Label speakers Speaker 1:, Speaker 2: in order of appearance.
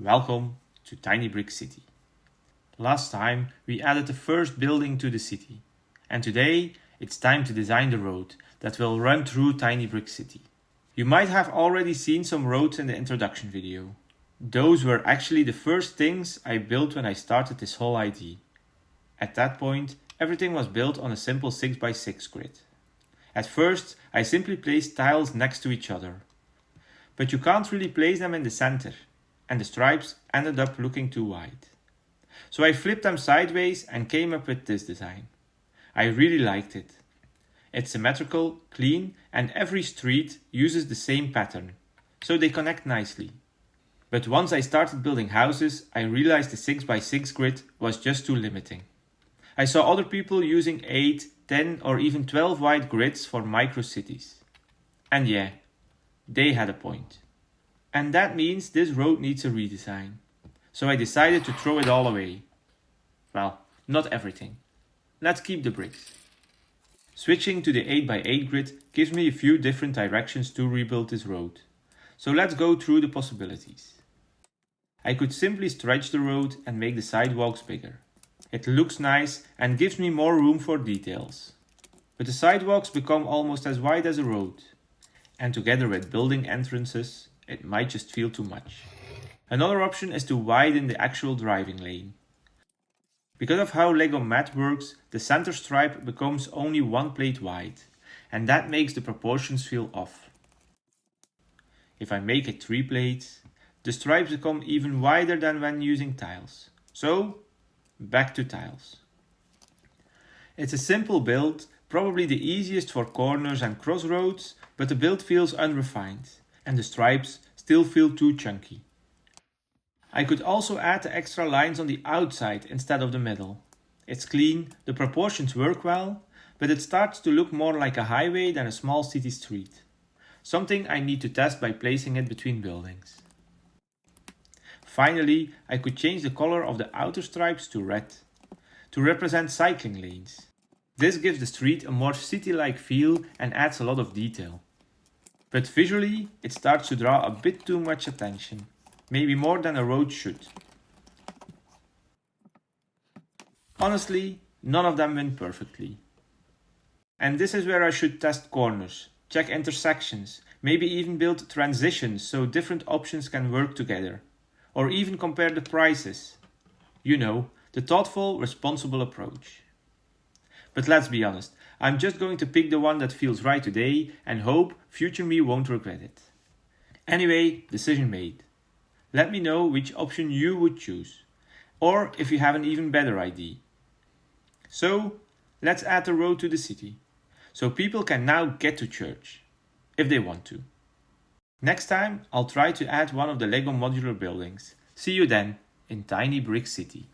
Speaker 1: Welcome to Tiny Brick City. Last time we added the first building to the city, and today it's time to design the road that will run through Tiny Brick City. You might have already seen some roads in the introduction video. Those were actually the first things I built when I started this whole idea. At that point, everything was built on a simple 6x6 grid. At first, I simply placed tiles next to each other. But you can't really place them in the center, and the stripes ended up looking too wide. So I flipped them sideways and came up with this design. I really liked it. It's symmetrical, clean, and every street uses the same pattern, so they connect nicely. But once I started building houses, I realized the 6x6 grid was just too limiting. I saw other people using 8, 10 or even 12 wide grids for micro cities. And yeah, they had a point. And that means this road needs a redesign. So I decided to throw it all away. Well, not everything. Let's keep the bricks. Switching to the 8x8 grid gives me a few different directions to rebuild this road. So let's go through the possibilities. I could simply stretch the road and make the sidewalks bigger. It looks nice and gives me more room for details. But the sidewalks become almost as wide as a road. And together with building entrances, it might just feel too much. Another option is to widen the actual driving lane. Because of how Lego math works, the center stripe becomes only one plate wide, and that makes the proportions feel off. If I make it 3 plates, the stripes become even wider than when using tiles. So, back to tiles. It's a simple build, probably the easiest for corners and crossroads, but the build feels unrefined, and the stripes still feel too chunky. I could also add the extra lines on the outside instead of the middle. It's clean, the proportions work well, but it starts to look more like a highway than a small city street. Something I need to test by placing it between buildings. Finally, I could change the color of the outer stripes to red, to represent cycling lanes. This gives the street a more city-like feel and adds a lot of detail. But visually, it starts to draw a bit too much attention. Maybe more than a road should. Honestly, none of them went perfectly. And this is where I should test corners, check intersections, maybe even build transitions so different options can work together. Or even compare the prices. You know, the thoughtful, responsible approach. But let's be honest, I'm just going to pick the one that feels right today and hope future me won't regret it. Anyway, decision made. Let me know which option you would choose, or if you have an even better idea. So, let's add the road to the city, so people can now get to church, if they want to. Next time, I'll try to add one of the Lego modular buildings. See you then, in Tiny Brick City.